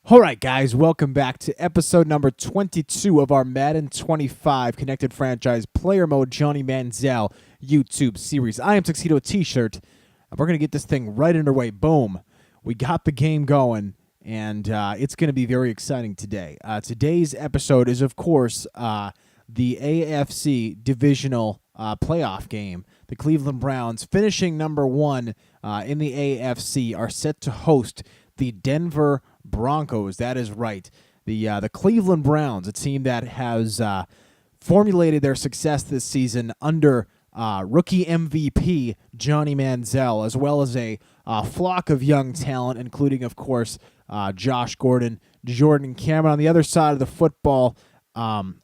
All right, guys, welcome back to episode number 22 of our Madden 25 Connected Franchise Player Mode Johnny Manziel YouTube series. I am Tuxedo T-Shirt, and we're going to get this thing right underway. Boom. We got the game going, and it's going to be very exciting today. Today's episode is, of course, the AFC Divisional playoff game. The Cleveland Browns, finishing number one in the AFC, are set to host the Denver Broncos. That is right. The Cleveland Browns, a team that has formulated their success this season under rookie MVP Johnny Manziel, as well as a flock of young talent, including, of course, Josh Gordon, Jordan Cameron. On the other side of the football, a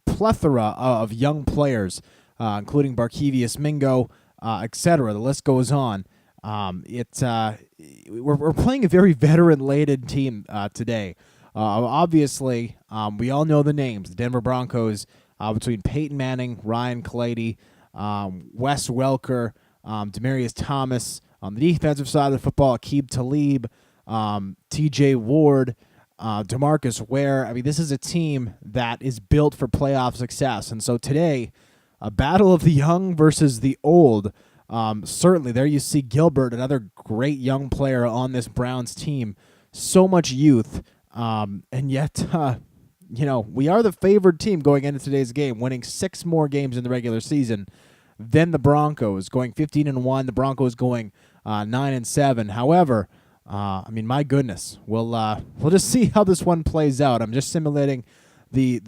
plethora of young players, including Barkevious Mingo, etc. The list goes on. We're playing a very veteran-laden team today. Obviously, we all know the names. The Denver Broncos, between Peyton Manning, Ryan Clady, Wes Welker, Demaryius Thomas. On the defensive side of the football, Aqib Talib, T.J. Ward, DeMarcus Ware. I mean, this is a team that is built for playoff success. And so today, a battle of the young versus the old. Certainly, there you see Gilbert, another great young player on this Browns team. So much youth, and yet, we are the favored team going into today's game, winning 6 more games in the regular season than the Broncos, going 15-1. The Broncos going 9-7. However, my goodness, we'll just see how this one plays out. I'm just simulating the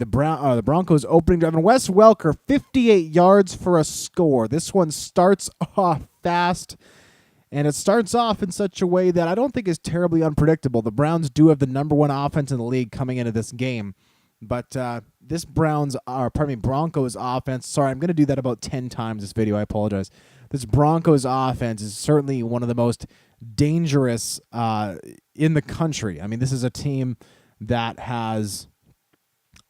Broncos opening drive. And Wes Welker, 58 yards for a score. This one starts off fast, and it starts off in such a way that I don't think is terribly unpredictable. The Browns do have the number one offense in the league coming into this game, but this Broncos offense, sorry, I'm going to do that about 10 times this video, I apologize. This Broncos offense is certainly one of the most dangerous in the country. I mean, this is a team that has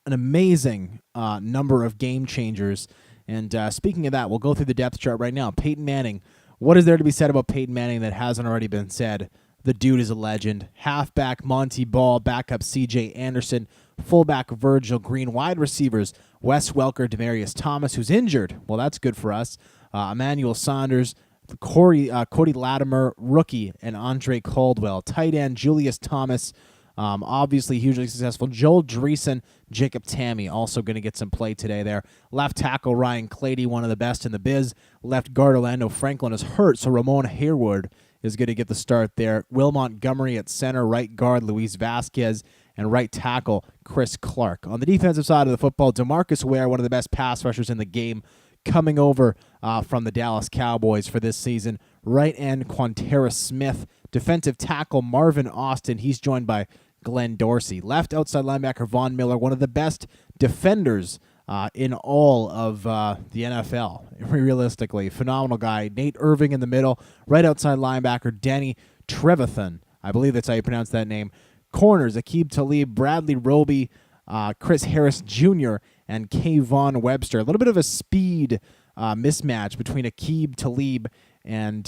an amazing number of game changers. And speaking of that, we'll go through the depth chart right now. Peyton Manning. What is there to be said about Peyton Manning that hasn't already been said? The dude is a legend. Halfback Monty Ball, backup C.J. Anderson, fullback Virgil Green, wide receivers Wes Welker, Demaryius Thomas, who's injured. Well, that's good for us. Emmanuel Saunders, Cody Latimer, rookie, and Andre Caldwell. Tight end Julius Thomas. Obviously hugely successful. Joel Dreesen, Jacob Tammy, also going to get some play today there. Left tackle Ryan Clady, one of the best in the biz. Left guard Orlando Franklin is hurt, so Ramon Hayward is going to get the start there. Will Montgomery at center, right guard Luis Vasquez, and right tackle Chris Clark. On the defensive side of the football, DeMarcus Ware, one of the best pass rushers in the game, coming over from the Dallas Cowboys for this season. Right end Quantera Smith. Defensive tackle Marvin Austin. He's joined by Glenn Dorsey. Left outside linebacker Von Miller, one of the best defenders in all of the NFL. Realistically, phenomenal guy. Nate Irving in the middle. Right outside linebacker Danny Trevathan. I believe that's how you pronounce that name. Corners Aqib Talib, Bradley Roby, Chris Harris Jr., and Kayvon Webster. A little bit of a speed mismatch between Aqib Talib and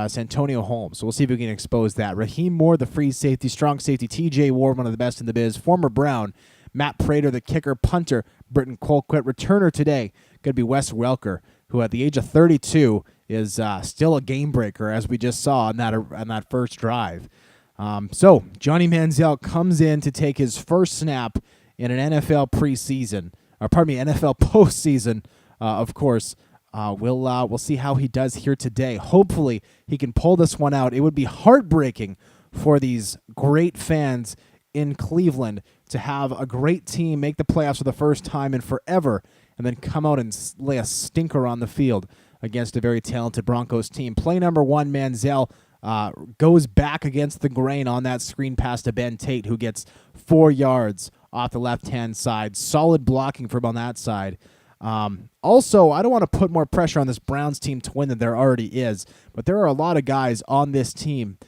Santonio Holmes. So we'll see if we can expose that. Raheem Moore, the free safety, strong safety. T.J. Ward, one of the best in the biz. Former Brown. Matt Prater, the kicker. Punter, Britton Colquitt. Returner today could be Wes Welker, who at the age of 32 is still a game breaker, as we just saw on that first drive. So Johnny Manziel comes in to take his first snap in an NFL NFL postseason, of course. We'll see how he does here today. Hopefully, he can pull this one out. It would be heartbreaking for these great fans in Cleveland to have a great team make the playoffs for the first time in forever and then come out and lay a stinker on the field against a very talented Broncos team. Play number 1, Manziel goes back against the grain on that screen pass to Ben Tate, who gets 4 yards off the left-hand side. Solid blocking from on that side. Also, I don't want to put more pressure on this Browns team to win than there already is, but there are a lot of guys on this team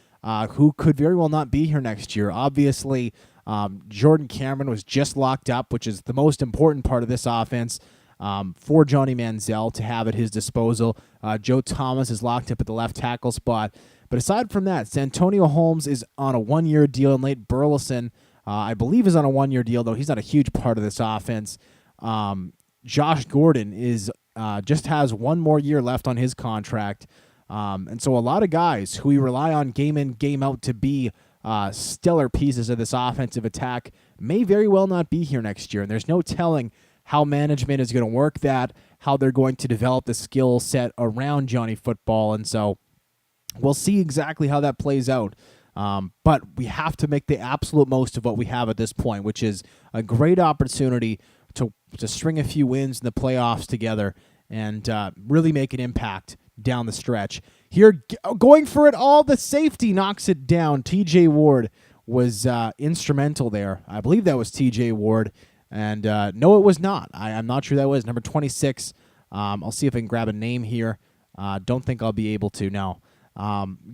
who could very well not be here next year. Obviously, Jordan Cameron was just locked up, which is the most important part of this offense for Johnny Manziel to have at his disposal. Joe Thomas is locked up at the left tackle spot. But aside from that, Santonio Holmes is on a 1-year deal, and Nate Burleson, I believe, is on a 1-year deal, though he's not a huge part of this offense. Josh Gordon is just has one more year left on his contract. And so a lot of guys who we rely on game in, game out to be stellar pieces of this offensive attack may very well not be here next year. And there's no telling how management is going to work that, how they're going to develop the skill set around Johnny Football. And so we'll see exactly how that plays out. But we have to make the absolute most of what we have at this point, which is a great opportunity to string a few wins in the playoffs together and really make an impact down the stretch. Here, going for it all, the safety knocks it down. TJ Ward was instrumental there. I believe that was TJ Ward. And no, it was not. I'm not sure that was. Number 26. I'll see if I can grab a name here. Don't think I'll be able to now.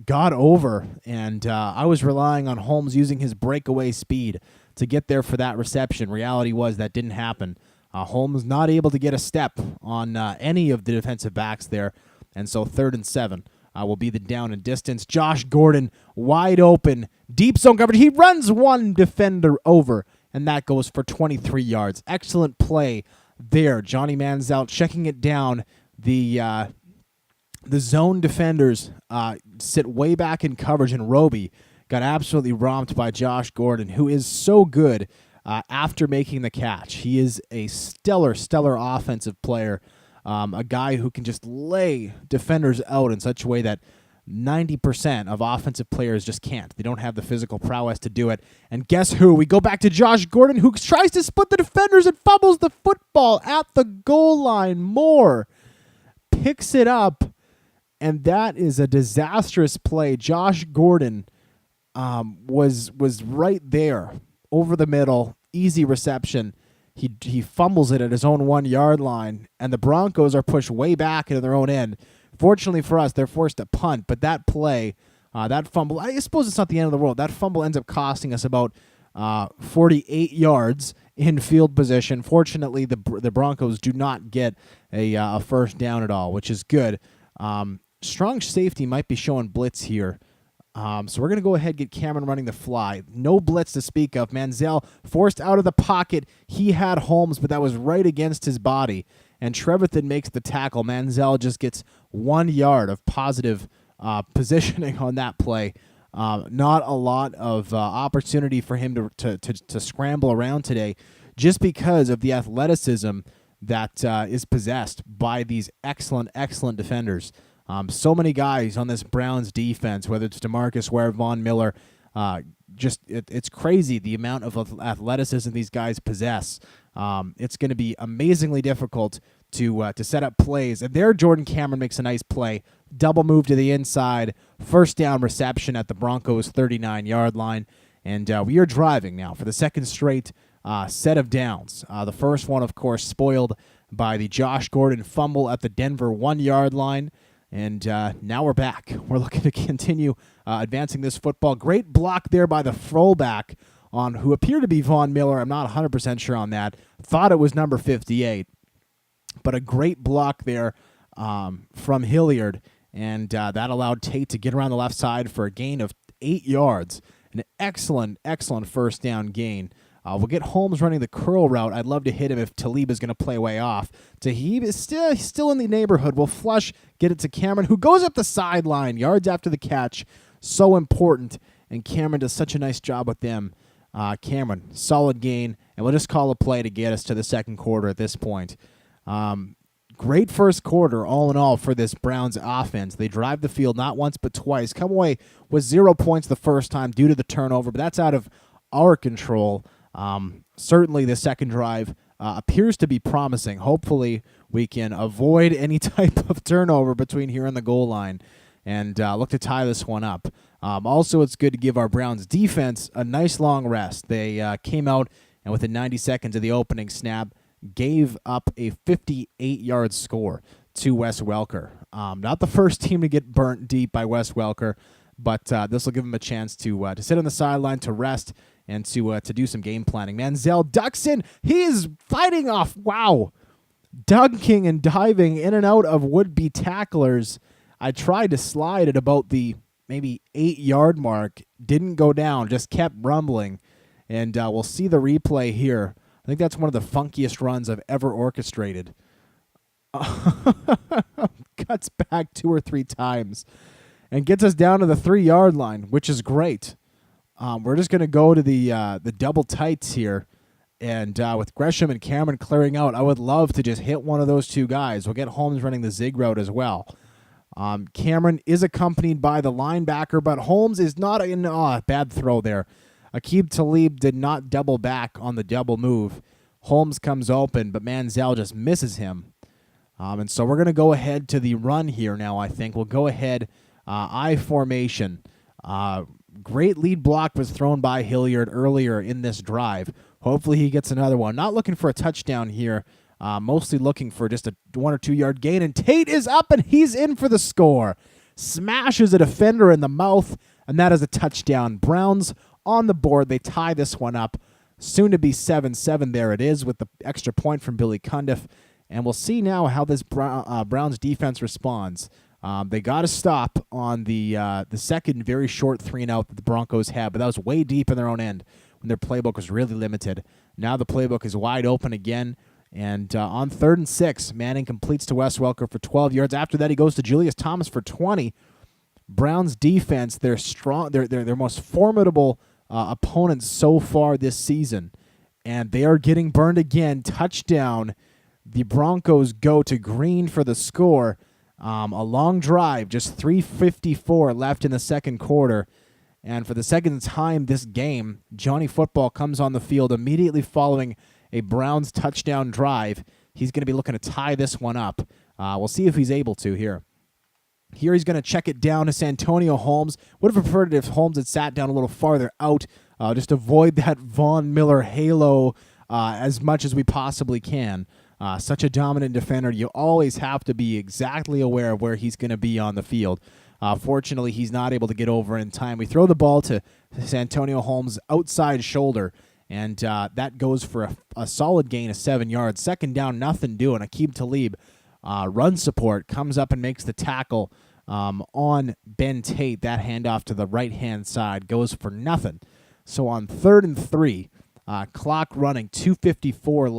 Got over, and I was relying on Holmes using his breakaway speed to get there for that reception. Reality was that didn't happen. Holmes not able to get a step on any of the defensive backs there, and so 3rd and 7 will be the down and distance. Josh Gordon wide open, deep zone coverage. He runs one defender over, and that goes for 23 yards. Excellent play there. Johnny Manziel checking it down. The zone defenders sit way back in coverage, and Roby got absolutely romped by Josh Gordon, who is so good after making the catch. He is a stellar offensive player, a guy who can just lay defenders out in such a way that 90% of offensive players just can't. They don't have the physical prowess to do it. And guess who? We go back to Josh Gordon, who tries to split the defenders and fumbles the football at the goal line. Moore picks it up, and that is a disastrous play. Josh Gordon was right there over the middle, easy reception. He fumbles it at his own 1-yard line, and the Broncos are pushed way back into their own end. Fortunately for us, they're forced to punt, but that play, that fumble, I suppose it's not the end of the world. That fumble ends up costing us about 48 yards in field position. Fortunately, the Broncos do not get a first down at all, which is good. Strong safety might be showing blitz here. So we're going to go ahead and get Cameron running the fly. No blitz to speak of. Manziel forced out of the pocket. He had Holmes, but that was right against his body. And Trevathan makes the tackle. Manziel just gets 1 yard of positive positioning on that play. Not a lot of opportunity for him to scramble around today, just because of the athleticism that is possessed by these excellent defenders. So many guys on this Browns defense, whether it's DeMarcus Ware, Von Miller, it's crazy the amount of athleticism these guys possess. It's going to be amazingly difficult to set up plays. And there, Jordan Cameron makes a nice play. Double move to the inside, first down reception at the Broncos' 39-yard line. And we are driving now for the second straight set of downs. The first one, of course, spoiled by the Josh Gordon fumble at the Denver 1-yard line. And now we're back. We're looking to continue advancing this football. Great block there by the fullback on who appeared to be Von Miller. I'm not 100% sure on that. Thought it was number 58. But a great block there from Hilliard. And that allowed Tate to get around the left side for a gain of 8 yards. An excellent first down gain. We'll get Holmes running the curl route. I'd love to hit him if Talib is going to play way off. Tahib is still in the neighborhood. We'll flush, get it to Cameron, who goes up the sideline, yards after the catch. So important, and Cameron does such a nice job with them. Cameron, solid gain, and we'll just call a play to get us to the second quarter at this point. Great first quarter, all in all, for this Browns offense. They drive the field not once but twice. Come away with 0 points the first time due to the turnover, but that's out of our control. Certainly the second drive appears to be promising. Hopefully we can avoid any type of turnover between here and the goal line and look to tie this one up. Also, it's good to give our Browns defense a nice long rest. They came out and within 90 seconds of the opening snap gave up a 58-yard score to Wes Welker. Not the first team to get burnt deep by Wes Welker, but this will give him a chance to sit on the sideline, to rest, and to do some game planning. Manziel ducks in. He is fighting off. Wow. Dunking and diving in and out of would-be tacklers. I tried to slide at about the maybe 8-yard mark, didn't go down, just kept rumbling. And we'll see the replay here. I think that's one of the funkiest runs I've ever orchestrated. Cuts back 2 or 3 times and gets us down to the 3-yard line, which is great. We're just going to go to the double tights here. And with Gresham and Cameron clearing out, I would love to just hit one of those two guys. We'll get Holmes running the zig route as well. Cameron is accompanied by the linebacker, but Holmes is not in bad throw there. Aqib Talib did not double back on the double move. Holmes comes open, but Manziel just misses him. And so we're going to go ahead to the run here now, I think. We'll go ahead, I formation. Great lead block was thrown by Hilliard earlier in this drive. Hopefully he gets another one. Not looking for a touchdown here. Mostly looking for just a 1 or 2 yard gain. And Tate is up, and he's in for the score. Smashes a defender in the mouth, and that is a touchdown. Browns on the board. They tie this one up. Soon to be 7-7. There it is with the extra point from Billy Cundiff. And we'll see now how this Browns defense responds. They got a stop on the second very short 3-and-out that the Broncos had, but that was way deep in their own end when their playbook was really limited. Now the playbook is wide open again, and on 3rd and 6, Manning completes to Wes Welker for 12 yards. After that, he goes to Julius Thomas for 20. Browns defense, they're strong. They're their most formidable opponents so far this season, and they are getting burned again. Touchdown. The Broncos go to Green for the score. A long drive, just 3:54 left in the second quarter. And for the second time this game, Johnny Football comes on the field immediately following a Browns touchdown drive. He's going to be looking to tie this one up. We'll see if he's able to here. Here he's going to check it down to Santonio Holmes. Would have preferred it if Holmes had sat down a little farther out, just avoid that Von Miller halo as much as we possibly can. Such a dominant defender, you always have to be exactly aware of where he's going to be on the field. Fortunately, he's not able to get over in time. We throw the ball to Santonio Holmes' outside shoulder, and that goes for a solid gain of 7 yards. Second down, nothing doing. Aqib Talib, run support, comes up and makes the tackle on Ben Tate. That handoff to the right-hand side goes for nothing. So on 3rd and 3, clock running, 2:44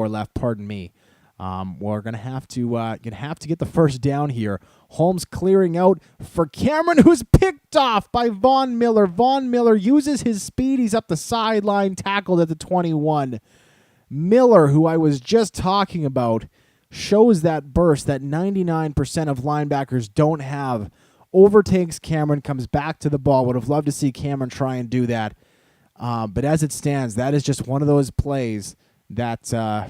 left. Pardon me. We're gonna have to get the first down here. Holmes clearing out for Cameron, who's picked off by Von Miller. Von Miller uses his speed. He's up the sideline, tackled at the 21. Miller, who I was just talking about, shows that burst that 99% of linebackers don't have. Overtakes Cameron, comes back to the ball. Would have loved to see Cameron try and do that. But as it stands, that is just one of those plays that, that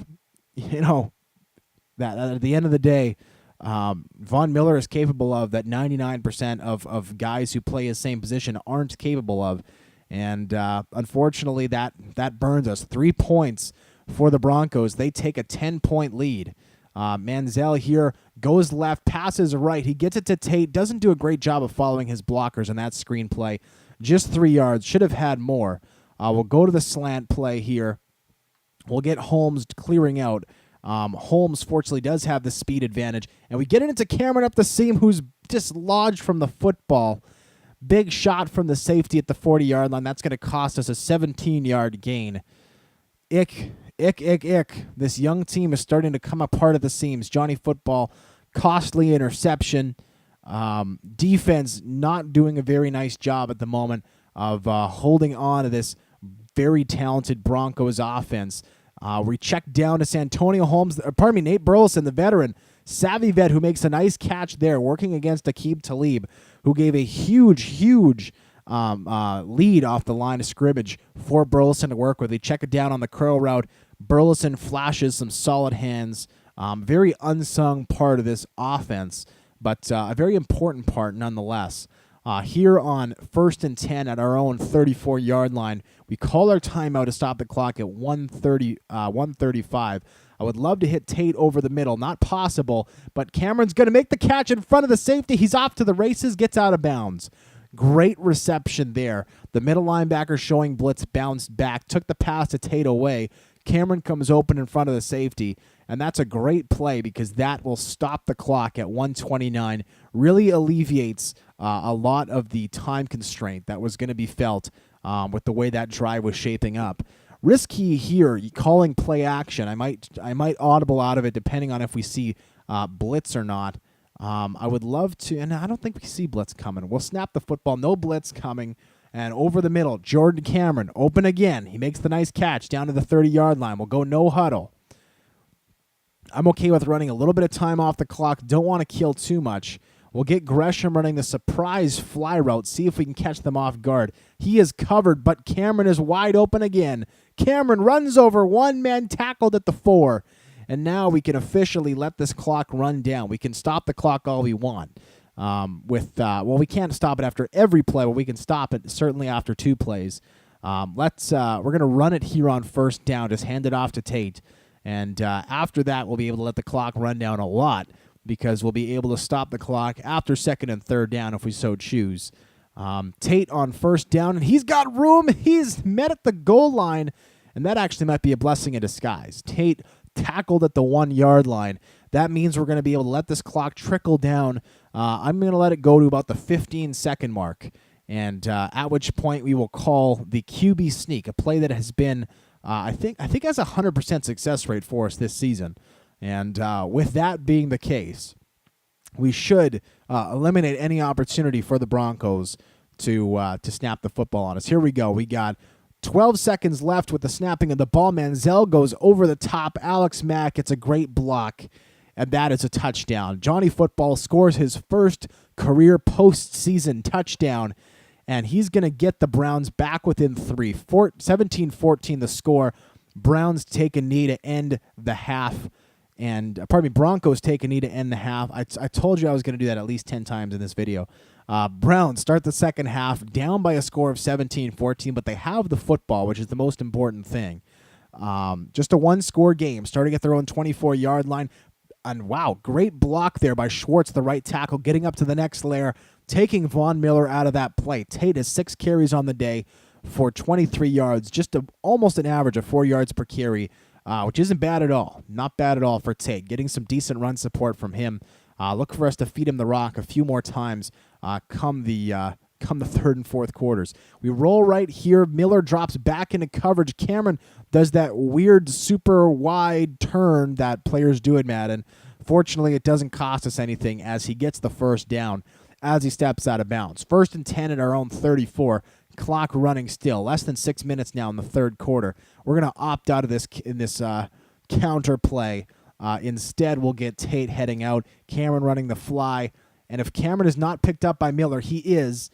at the end of the day, Von Miller is capable of, that 99% of guys who play his same position aren't capable of. And unfortunately, that burns us. 3 points for the Broncos. They take a 10-point lead. Manziel here goes left, passes right. He gets it to Tate. Doesn't do a great job of following his blockers on that screen play. Just 3 yards. Should have had more. We'll go to the slant play here. We'll get Holmes clearing out. Holmes, fortunately, does have the speed advantage. And we get it into Cameron up the seam, who's dislodged from the football. Big shot from the safety at the 40-yard line. That's going to cost us a 17-yard gain. Ick. This young team is starting to come apart at the seams. Johnny Football, costly interception. Defense not doing a very nice job at the moment of holding on to this very talented Broncos offense. We check down to Santonio Holmes, Nate Burleson, the veteran, savvy vet who makes a nice catch there, working against Aqib Talib, who gave a huge lead off the line of scrimmage for Burleson to work with. They check it down on the curl route. Burleson flashes some solid hands. Very unsung part of this offense, but a very important part nonetheless. Here on 1st and 10 at our own 34-yard line, we call our timeout to stop the clock at 1:35. I would love to hit Tate over the middle. Not possible, but Cameron's going to make the catch in front of the safety. He's off to the races, gets out of bounds. Great reception there. The middle linebacker showing blitz, bounced back, took the pass to Tate away. Cameron comes open in front of the safety, and that's a great play because that will stop the clock at 1:29. Really alleviates a lot of the time constraint that was going to be felt with the way that drive was shaping up. Risky here, calling play action. I might audible out of it depending on if we see blitz or not. I would love to, and I don't think we see blitz coming. We'll snap the football, no blitz coming, and over the middle, Jordan Cameron, open again. He makes the nice catch down to the 30-yard line. We'll go no huddle. I'm okay with running a little bit of time off the clock. Don't want to kill too much. We'll get Gresham running the surprise fly route, see if we can catch them off guard. He is covered, but Cameron is wide open again. Cameron runs over one man, tackled at the 4. And now we can officially let this clock run down. We can stop the clock all we want. We can't stop it after every play, but we can stop it certainly after 2 plays. We're going to run it here on first down. Just hand it off to Tate. And after that, we'll be able to let the clock run down a lot because we'll be able to stop the clock after 2nd and 3rd down if we so choose. Tate on first down, and he's got room. He's met at the goal line, and that actually might be a blessing in disguise. Tate tackled at the 1-yard line. That means we're going to be able to let this clock trickle down. I'm going to let it go to about the 15-second mark, and at which point we will call the QB sneak, a play that has been, I think has a 100% success rate for us this season. And with that being the case, we should eliminate any opportunity for the Broncos to snap the football on us. Here we go. We got 12 seconds left with the snapping of the ball. Manziel goes over the top. Alex Mack gets a great block, and that is a touchdown. Johnny Football scores his first career postseason touchdown, and he's going to get the Browns back within 3. 17-14 the score. Browns take a knee to end the half. Broncos take a knee to end the half. I told you I was going to do that at least 10 times in this video. Browns start the second half down by a score of 17-14, but they have the football, which is the most important thing. Just a 1-score game, starting at their own 24-yard line. And wow, great block there by Schwartz, the right tackle, getting up to the next layer, taking Von Miller out of that play. Tate has 6 carries on the day for 23 yards, just almost an average of 4 yards per carry. Which isn't bad at all. Not bad at all for Tate. Getting some decent run support from him. Look for us to feed him the rock a few more times come the 3rd and 4th quarters. We roll right here. Miller drops back into coverage. Cameron does that weird super wide turn that players do in Madden. Fortunately, it doesn't cost us anything as he gets the first down as he steps out of bounds. 1st and 10 at our own 34. Clock running still. Less than 6 minutes now in the 3rd quarter. We're going to opt out of this in this counter play. Instead, we'll get Tate heading out. Cameron running the fly. And if Cameron is not picked up by Miller, he is.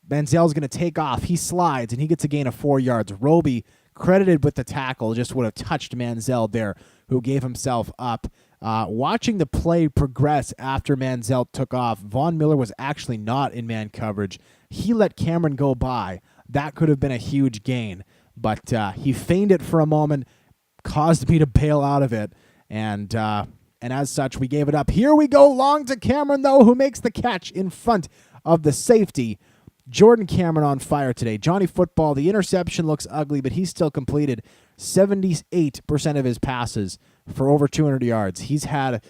Manziel's going to take off. He slides, and he gets a gain of 4 yards. Roby, credited with the tackle, just would have touched Manziel there, who gave himself up. Watching the play progress after Manziel took off, Von Miller was actually not in man coverage. He let Cameron go by. That could have been a huge gain, but he feigned it for a moment, caused me to bail out of it, and as such, we gave it up. Here we go, long to Cameron, though, who makes the catch in front of the safety. Jordan Cameron on fire today. Johnny Football, the interception looks ugly, but he still completed 78% of his passes for over 200 yards. He's had,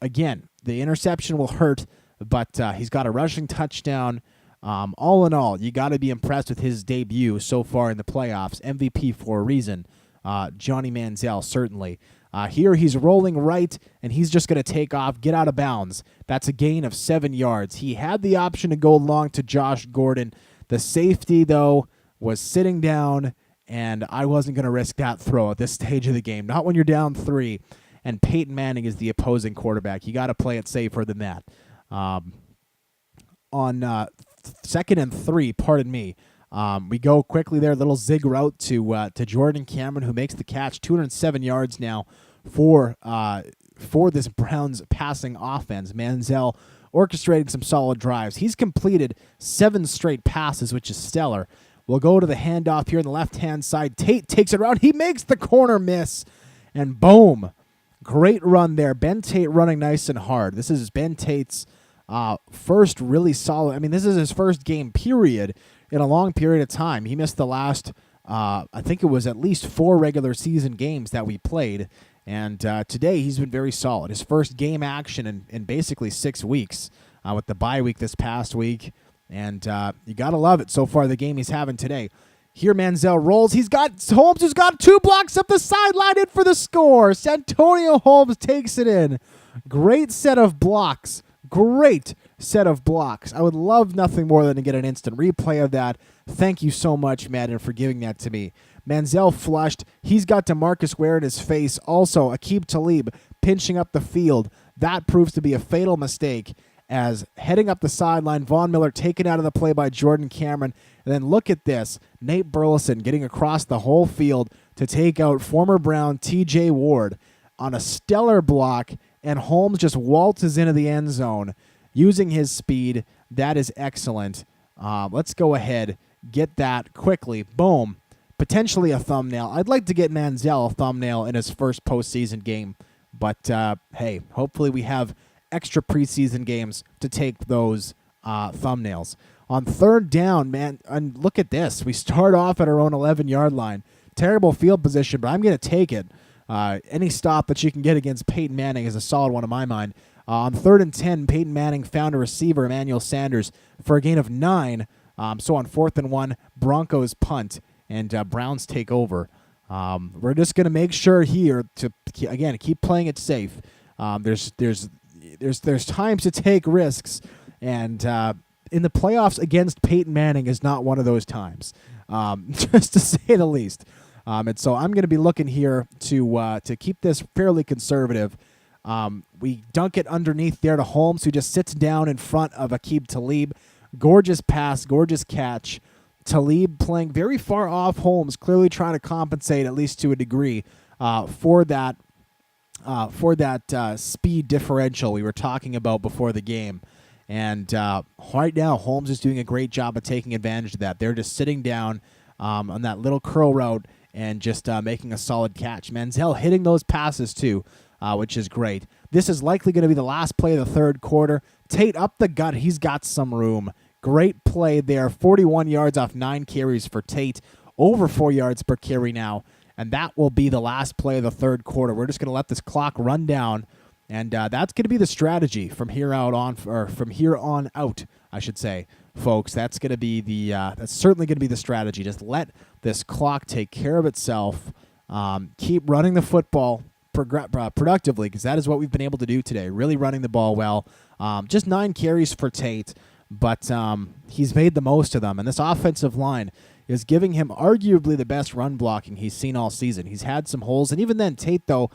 again, the interception will hurt, but he's got a rushing touchdown. All in all, you got to be impressed with his debut so far in the playoffs. MVP for a reason. Johnny Manziel, certainly. Here he's rolling right, and he's just going to take off, get out of bounds. That's a gain of 7 yards. He had the option to go long to Josh Gordon. The safety, though, was sitting down, and I wasn't going to risk that throw at this stage of the game. Not when you're down 3, and Peyton Manning is the opposing quarterback. You got to play it safer than that. On 2nd and 3, pardon me, we go quickly there, little zig route to Jordan Cameron, who makes the catch. 207 yards now for this Browns passing offense. Manziel orchestrating some solid drives. He's completed 7 straight passes, which is stellar. We'll go to the handoff here on the left-hand side. Tate takes it around. He makes the corner miss, and boom. Great run there. Ben Tate running nice and hard. This is Ben Tate's first really solid. I mean, this is his first game, period, in a long period of time. He missed the last, I think it was at least 4 regular season games that we played. And today he's been very solid. His first game action in basically 6 weeks. with the bye week this past week. And you got to love it so far, the game he's having today. Here Manziel rolls. He's got Holmes, who's got 2 blocks up the sideline in for the score. Santonio Holmes takes it in. Great set of blocks. Great set of blocks. I would love nothing more than to get an instant replay of that. Thank you so much, Madden, for giving that to me. Manziel flushed. He's got DeMarcus Ware in his face. Also, Aqib Talib pinching up the field. That proves to be a fatal mistake, as heading up the sideline, Von Miller taken out of the play by Jordan Cameron. And then look at this. Nate Burleson getting across the whole field to take out former Brown TJ Ward on a stellar block, and Holmes just waltzes into the end zone using his speed. That is excellent. Let's go ahead, get that quickly. Boom. Potentially a thumbnail. I'd like to get Manziel a thumbnail in his first postseason game, but hey, hopefully we have extra preseason games to take those thumbnails. On third down, man, and look at this. We start off at our own 11-yard line. Terrible field position, but I'm going to take it. Any stop that you can get against Peyton Manning is a solid one in my mind. On 3rd and 10, Peyton Manning found a receiver, Emmanuel Sanders, for a gain of 9. So on 4th and 1, Broncos punt, and Browns take over. We're just going to make sure here to, again, keep playing it safe. There's times to take risks, and in the playoffs against Peyton Manning is not one of those times, just to say the least. And so I'm going to be looking here to keep this fairly conservative. We dunk it underneath there to Holmes, who just sits down in front of Aqib Talib. Gorgeous pass, gorgeous catch. Talib playing very far off Holmes, clearly trying to compensate, at least to a degree, for that speed differential we were talking about before the game. And right now, Holmes is doing a great job of taking advantage of that. They're just sitting down on that little curl route and just making a solid catch. Manziel hitting those passes too, which is great. This is likely going to be the last play of the third quarter. Tate up the gut. He's got some room. Great play there. 41 yards off 9 carries for Tate. Over 4 yards per carry now. And that will be the last play of the third quarter. We're just going to let this clock run down. And that's going to be the strategy from here on out, I should say, folks. That's going to be that's certainly going to be the strategy. Just let this clock take care of itself. Keep running the football productively, because that is what we've been able to do today. Really running the ball well. Just 9 carries for Tate, but he's made the most of them. And this offensive line is giving him arguably the best run blocking he's seen all season. He's had some holes, and even then, Tate, though,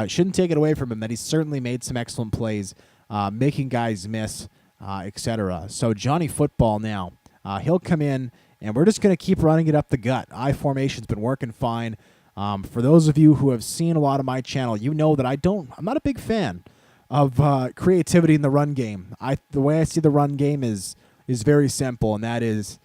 shouldn't take it away from him that he's certainly made some excellent plays, making guys miss, etc. So Johnny Football now, he'll come in, and we're just going to keep running it up the gut. I formation's been working fine. For those of you who have seen a lot of my channel, you know that I'm not a big fan of creativity in the run game. The way I see the run game is very simple, and that is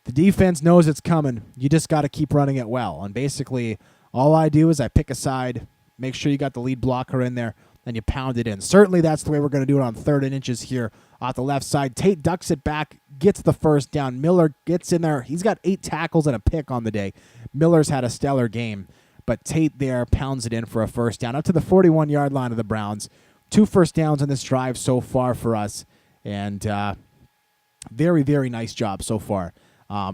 the defense knows it's coming. You just got to keep running it well. And basically, all I do is I pick a side, make sure you got the lead blocker in there, and you pound it in. Certainly that's the way we're going to do it on 3rd and inches here off the left side. Tate ducks it back, gets the first down. Miller gets in there. He's got 8 tackles and a pick on the day. Miller's had a stellar game, but Tate there pounds it in for a first down up to the 41-yard line of the Browns. 2 first downs on this drive so far for us, and very, very nice job so far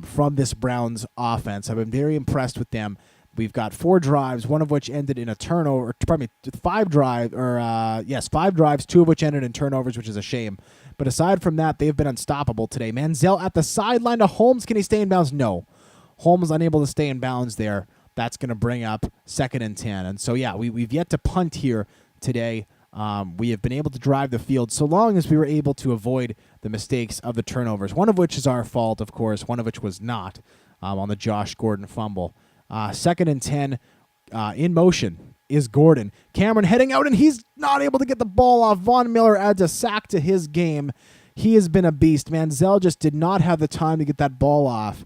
from this Browns offense. I've been very impressed with them. We've got 4 drives, one of which ended in a turnover. Pardon me, 5 drives, 2 of which ended in turnovers, which is a shame. But aside from that, they've been unstoppable today. Manziel at the sideline to Holmes. Can he stay in bounds? No. Holmes unable to stay in bounds there. That's going to bring up 2nd and 10. And so, yeah, we've yet to punt here today. We have been able to drive the field so long as we were able to avoid the mistakes of the turnovers, one of which is our fault, of course, one of which was not on the Josh Gordon fumble. 2nd and 10 in motion is Gordon. Cameron heading out, and he's not able to get the ball off. Von Miller adds a sack to his game. He has been a beast. Manziel just did not have the time to get that ball off,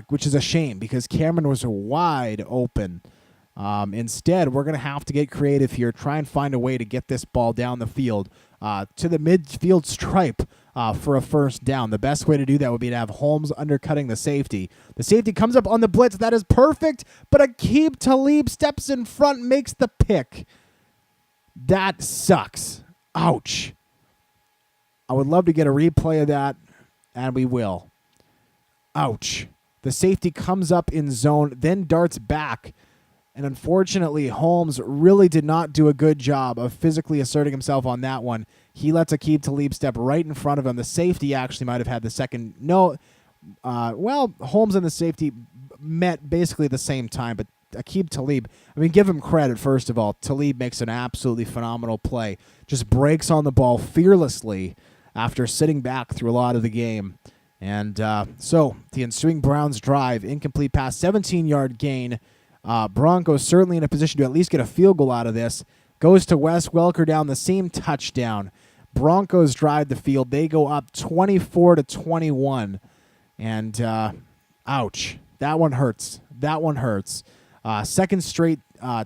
which is a shame because Cameron was wide open. Instead, we're going to have to get creative here, try and find a way to get this ball down the field to the midfield stripe for a first down. The best way to do that would be to have Holmes undercutting the safety. The safety comes up on the blitz. That is perfect, but Aqib Talib steps in front, makes the pick. That sucks. Ouch. I would love to get a replay of that, and we will. Ouch. The safety comes up in zone, then darts back. And unfortunately, Holmes really did not do a good job of physically asserting himself on that one. He lets Aqib Talib step right in front of him. The safety actually might have had the second. No, Holmes and the safety met basically at the same time, but Aqib Talib, I mean, give him credit, first of all. Talib makes an absolutely phenomenal play. Just breaks on the ball fearlessly after sitting back through a lot of the game. And so the ensuing Browns drive, incomplete pass, 17-yard gain. Broncos certainly in a position to at least get a field goal out of this. Goes to Wes Welker down the seam, touchdown. Broncos drive the field. They go up 24-21. And ouch, that one hurts. That one hurts. Second straight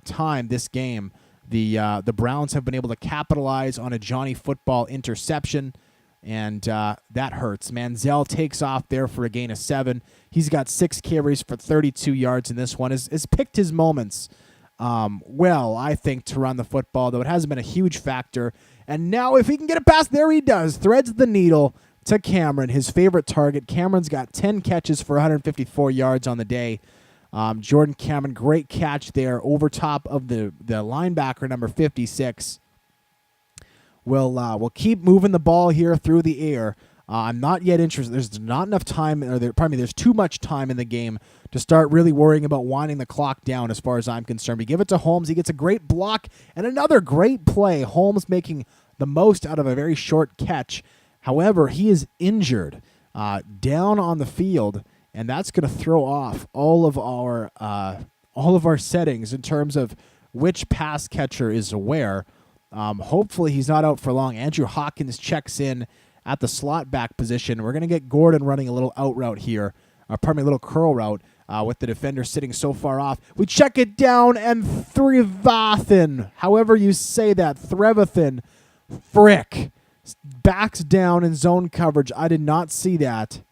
time this game, the Browns have been able to capitalize on a Johnny Football interception. And that hurts. Manziel takes off there for a gain of 7. He's got 6 carries for 32 yards in this one. Has picked his moments well, I think, to run the football, though it hasn't been a huge factor. And now if he can get it past, there he does. Threads the needle to Cameron, his favorite target. Cameron's got 10 catches for 154 yards on the day. Jordan Cameron, great catch there over top of the linebacker, number 56. We'll keep moving the ball here through the air. I'm not yet interested. There's not enough time, there's too much time in the game to start really worrying about winding the clock down as far as I'm concerned. We give it to Holmes. He gets a great block and another great play. Holmes making the most out of a very short catch. However, he is injured down on the field, and that's going to throw off all of our settings in terms of which pass catcher is where. Hopefully he's not out for long. Andrew Hawkins checks in at the slot back position. We're going to get Gordon running a little out route here, a little curl route with the defender sitting so far off. We check it down, and Threvathan, however you say that, Threvathan, frick, backs down in zone coverage. I did not see that.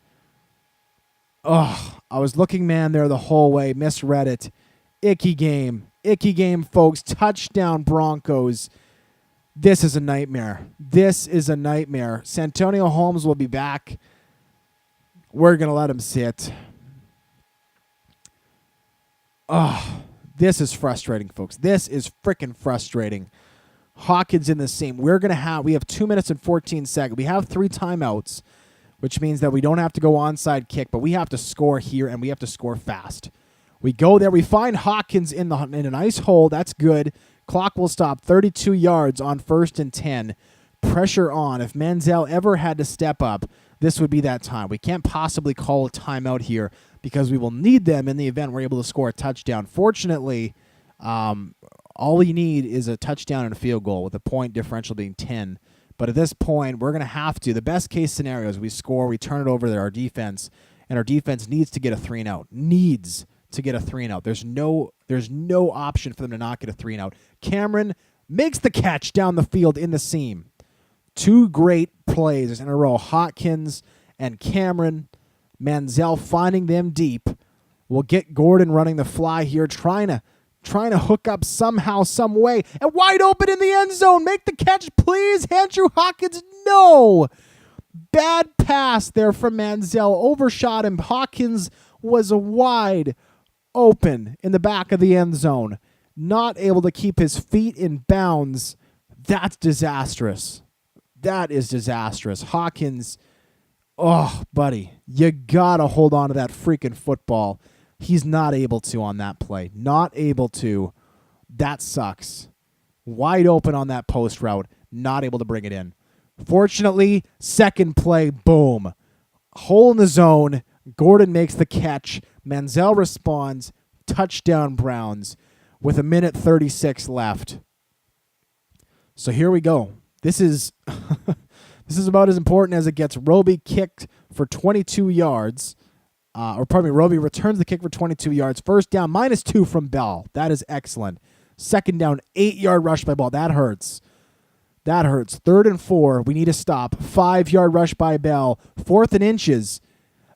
Oh, I was looking man there the whole way, misread it. Icky game, folks. Touchdown Broncos. This is a nightmare. This is a nightmare. Santonio Holmes will be back. We're going to let him sit. Oh, this is frustrating, folks. This is freaking frustrating. Hawkins in the same. We have 2 minutes and 14 seconds. We have 3 timeouts, which means that we don't have to go onside kick, but we have to score here, and we have to score fast. We go there. We find Hawkins in a nice hole. That's good. Clock will stop. 32 yards on 1st and 10. Pressure on. If Manziel ever had to step up, this would be that time. We can't possibly call a timeout here because we will need them in the event we're able to score a touchdown. Fortunately, all we need is a touchdown and a field goal with the point differential being 10. But at this point, we're going to have to. The best case scenario is we score, we turn it over to our defense, and our defense needs to get a 3-and-out. Needs to get a 3-and-out. There's no option for them to not get a 3-and-out. Cameron makes the catch down the field in the seam. 2 great plays in a row. Hawkins and Cameron. Manziel finding them deep. We'll get Gordon running the fly here, trying to hook up somehow, some way. And wide open in the end zone. Make the catch, please. Andrew Hawkins, no. Bad pass there from Manziel. Overshot him. Hawkins was wide open in the back of the end zone. Not able to keep his feet in bounds. That's disastrous. That is disastrous. Hawkins, oh, buddy, you got to hold on to that freaking football. He's not able to on that play. Not able to. That sucks. Wide open on that post route. Not able to bring it in. Fortunately, second play, boom. Hole in the zone. Gordon makes the catch. Manziel responds. Touchdown Browns with 1:36 left. So here we go. This is this is about as important as it gets. Roby kicked for 22 yards. Roby returns the kick for 22 yards. First down, -2 from Bell. That is excellent. Second down, 8-yard rush by Ball. That hurts. That hurts. 3rd and 4. We need to stop. 5-yard rush by Bell. 4th and inches.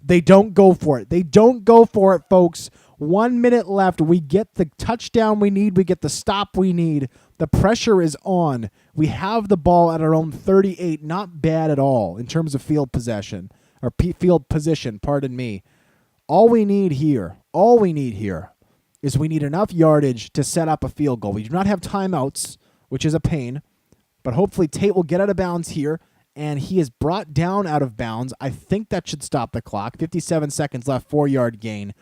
They don't go for it. They don't go for it, folks. 1 minute left. We get the touchdown we need. We get the stop we need. The pressure is on. We have the ball at our own 38. Not bad at all in terms of field possession or field position. Pardon me. All we need here is we need enough yardage to set up a field goal. We do not have timeouts, which is a pain, but hopefully Tate will get out of bounds here, and he is brought down out of bounds. I think that should stop the clock. 57 seconds left, 4-yard gain.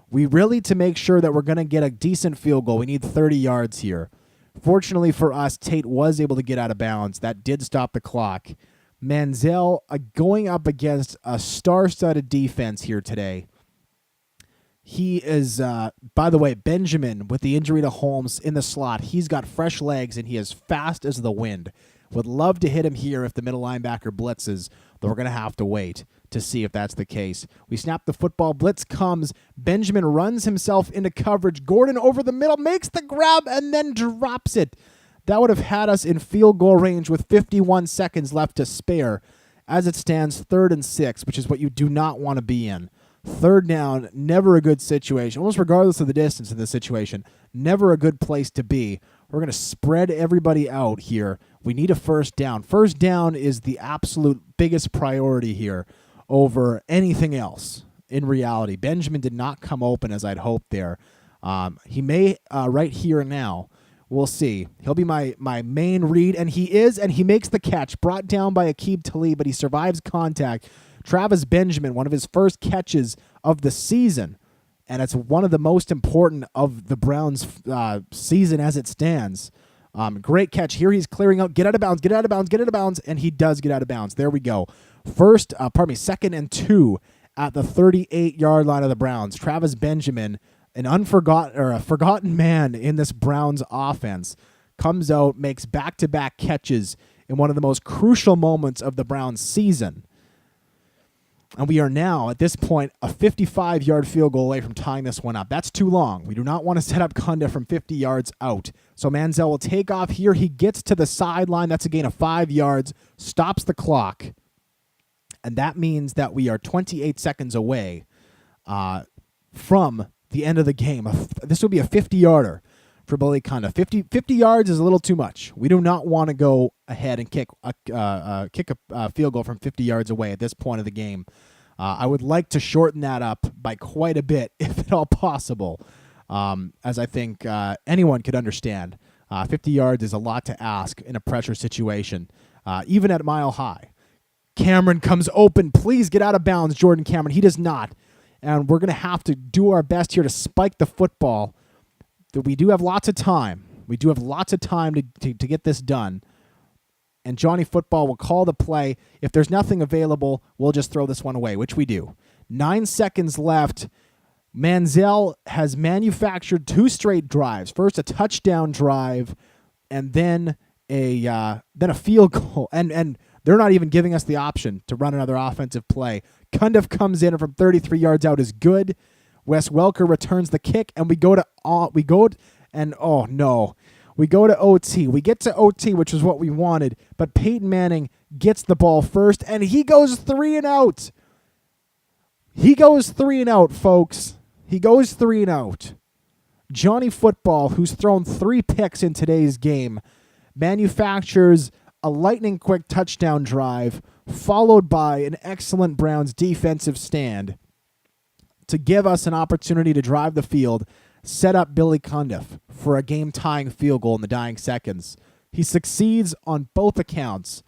We really, to make sure that we're going to get a decent field goal, we need 30 yards here. Fortunately for us, Tate was able to get out of bounds. That did stop the clock. Manziel going up against a star-studded defense here today. He is, by the way, Benjamin with the injury to Holmes in the slot. He's got fresh legs, and he is fast as the wind. Would love to hit him here if the middle linebacker blitzes, but we're going to have to wait to see if that's the case. We snap the football. Blitz comes. Benjamin runs himself into coverage. Gordon over the middle, makes the grab, and then drops it. That would have had us in field goal range with 51 seconds left to spare. As it stands, 3rd and 6, which is what you do not want to be in. 3rd down, never a good situation. Almost regardless of the distance in this situation, never a good place to be. We're going to spread everybody out here. We need a 1st down. 1st down is the absolute biggest priority here over anything else in reality. Benjamin did not come open as I'd hoped there. He may right here and now. We'll see. He'll be my main read, and he is, and he makes the catch. Brought down by Aqib Talib, but he survives contact. Travis Benjamin, one of his first catches of the season, and it's one of the most important of the Browns' season as it stands. Great catch. Here he's clearing out. Get out of bounds, get out of bounds, get out of bounds, and he does get out of bounds. There we go. 2nd and 2 at the 38-yard line of the Browns. Travis Benjamin, a forgotten man in this Browns offense, comes out, makes back-to-back catches in one of the most crucial moments of the Browns season. And we are now, at this point, a 55-yard field goal away from tying this one up. That's too long. We do not want to set up Kunda from 50 yards out. So Manziel will take off here. He gets to the sideline. That's a gain of 5 yards, stops the clock. And that means that we are 28 seconds away from the end of the game. This will be a 50-yarder for Billy Kunda. 50 yards is a little too much. We do not want to go ahead and kick a field goal from 50 yards away at this point of the game. I would like to shorten that up by quite a bit, if at all possible, as I think anyone could understand. 50 yards is a lot to ask in a pressure situation, even at Mile High. Cameron comes open. Please get out of bounds, Jordan Cameron. He does not. And we're going to have to do our best here to spike the football. We do have lots of time. We do have lots of time to get this done. And Johnny Football will call the play. If there's nothing available, we'll just throw this one away, which we do. 9 seconds left. Manziel has manufactured 2 straight drives. First a touchdown drive, and then a field goal. And they're not even giving us the option to run another offensive play. Cundiff comes in from 33 yards out is good. Wes Welker returns the kick, and we go to OT. We get to OT, which is what we wanted, but Peyton Manning gets the ball first, and he goes 3 and out. He goes 3 and out, folks. He goes 3 and out. Johnny Football, who's thrown 3 picks in today's game, manufactures a lightning-quick touchdown drive, followed by an excellent Browns defensive stand to give us an opportunity to drive the field, set up Billy Cundiff for a game-tying field goal in the dying seconds. He succeeds on both accounts,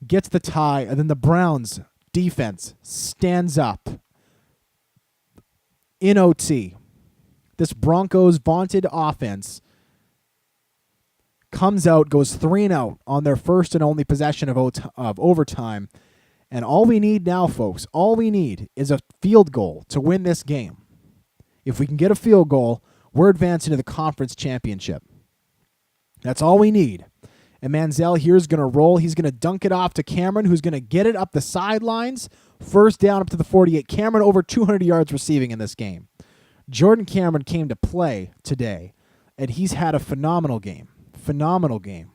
gets the tie, and then the Browns defense stands up in OT. This Broncos vaunted offense comes out, goes 3 and out on their first and only possession of overtime. And all we need now, folks, all we need is a field goal to win this game. If we can get a field goal, we're advancing to the conference championship. That's all we need. And Manziel here is going to roll. He's going to dunk it off to Cameron, who's going to get it up the sidelines. 1st down up to the 48. Cameron over 200 yards receiving in this game. Jordan Cameron came to play today, and he's had a phenomenal game. Phenomenal game.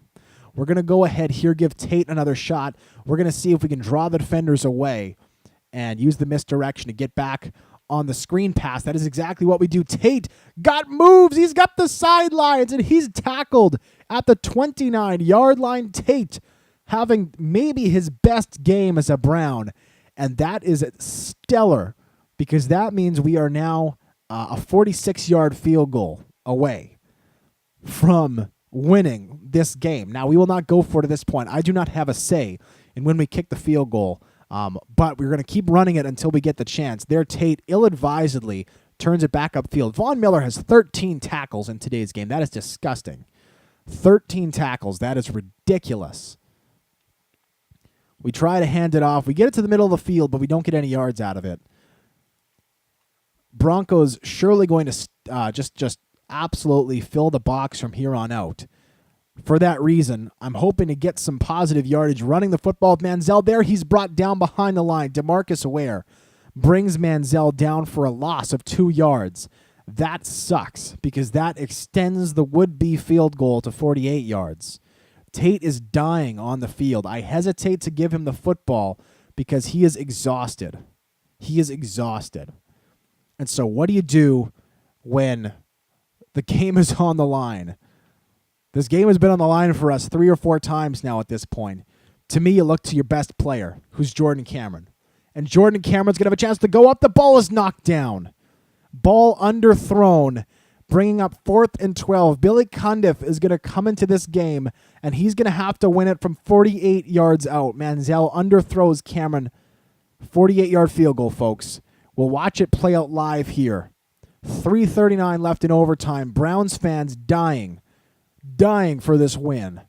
We're going to go ahead here, give Tate another shot. We're going to see if we can draw the defenders away and use the misdirection to get back on the screen pass. That is exactly what we do. Tate got moves. He's got the sidelines, and he's tackled at the 29-yard line. Tate having maybe his best game as a Brown, and that is stellar because that means we are now a 46-yard field goal away from winning this game. Now, we will not go for it at this point. I do not have a say in when we kick the field goal, but we're going to keep running it until we get the chance. There, Tate ill-advisedly turns it back upfield. Von Miller has 13 tackles in today's game. That is disgusting. 13 tackles. That is ridiculous. We try to hand it off. We get it to the middle of the field, but we don't get any yards out of it. Broncos surely going to just absolutely fill the box from here on out. For that reason, I'm hoping to get some positive yardage running the football. Manziel there, he's brought down behind the line. DeMarcus Ware brings Manziel down for a loss of 2 yards. That sucks because that extends the would-be field goal to 48 yards. Tate is dying on the field. I hesitate to give him the football because he is exhausted. He is exhausted. And so what do you do when the game is on the line? This game has been on the line for us 3 or 4 times now at this point. To me, you look to your best player, who's Jordan Cameron. And Jordan Cameron's going to have a chance to go up. The ball is knocked down. Ball underthrown, bringing up 4th and 12. Billy Cundiff is going to come into this game, and he's going to have to win it from 48 yards out. Manziel underthrows Cameron. 48-yard field goal, folks. We'll watch it play out live here. 3:39 left in overtime. Browns fans dying for this win.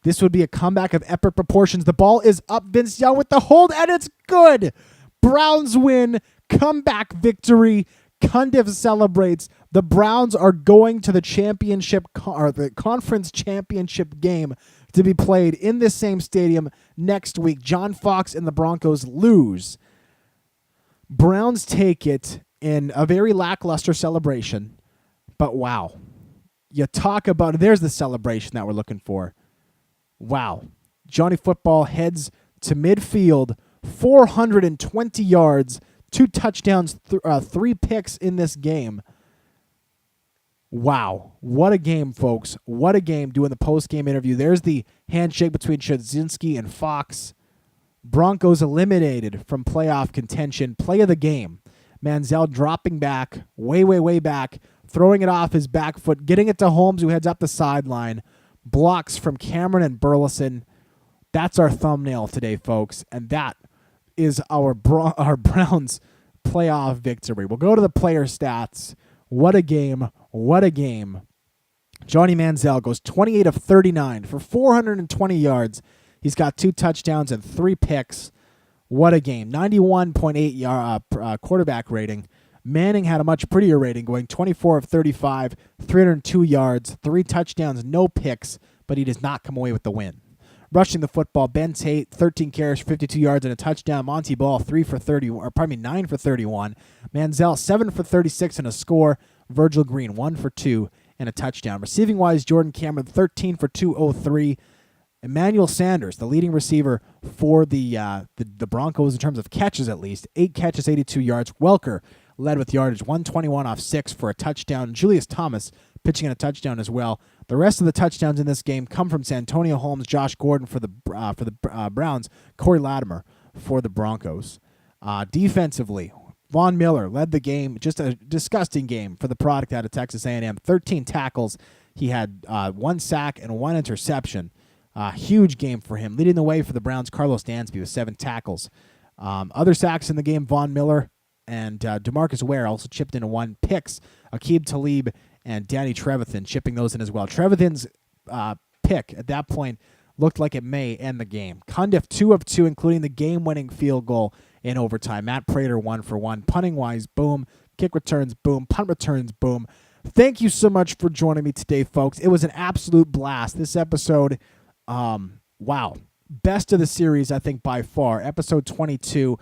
This would be a comeback of epic proportions. The ball is up. Vince Young with the hold, and it's good. Browns win. Comeback victory. Cundiff celebrates. The Browns are going to the championship or the conference championship game to be played in this same stadium next week. John Fox and the Broncos lose. Browns take it in a very lackluster celebration, but wow. You talk about, there's the celebration that we're looking for. Wow. Johnny Football heads to midfield, 420 yards, 2 touchdowns, 3 picks in this game. Wow. What a game, folks. What a game doing the post-game interview. There's the handshake between Szynski and Fox. Broncos eliminated from playoff contention. Play of the game. Manziel dropping back, way back, throwing it off his back foot, getting it to Holmes, who heads up the sideline. Blocks from Cameron and Burleson. That's our thumbnail today, folks, and that is our Browns playoff victory. We'll go to the player stats. What a game. What a game. Johnny Manziel goes 28 of 39 for 420 yards. He's got 2 touchdowns and 3 picks. What a game. 91.8 quarterback rating. Manning had a much prettier rating, going 24 of 35, 302 yards, 3 touchdowns, no picks, but he does not come away with the win. Rushing the football, Ben Tate, 13 carries, 52 yards, and a touchdown. Monty Ball, 9 for 31. Manziel, 7 for 36 and a score. Virgil Green, 1 for 2 and a touchdown. Receiving-wise, Jordan Cameron, 13 for 203. Emmanuel Sanders, the leading receiver for the Broncos in terms of catches at least, 8 catches, 82 yards. Welker led with yardage, 121 off 6 for a touchdown. Julius Thomas pitching in a touchdown as well. The rest of the touchdowns in this game come from Santonio Holmes, Josh Gordon for the Browns, Corey Latimer for the Broncos. Defensively, Von Miller led the game. Just a disgusting game for the product out of Texas A&M. 13 tackles. He had 1 sack and 1 interception. Huge game for him. Leading the way for the Browns, Carlos Dansby with 7 tackles. Other sacks in the game, Von Miller and DeMarcus Ware also chipped into 1. Picks, Aqib Talib and Danny Trevathan chipping those in as well. Trevathan's pick at that point looked like it may end the game. Cundiff 2 of 2, including the game-winning field goal in overtime. Matt Prater 1 for 1. Punting-wise, boom. Kick returns, boom. Punt returns, boom. Thank you so much for joining me today, folks. It was an absolute blast. This episode, wow. Best of the series, I think, by far. Episode 22.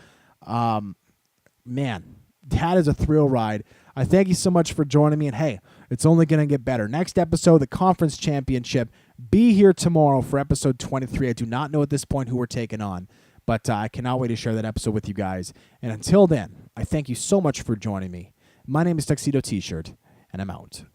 Man, that is a thrill ride. I thank you so much for joining me, and hey, it's only going to get better. Next episode, the conference championship. Be here tomorrow for episode 23. I do not know at this point who we're taking on, but I cannot wait to share that episode with you guys. And until then, I thank you so much for joining me. My name is Tuxedo T-Shirt, and I'm out.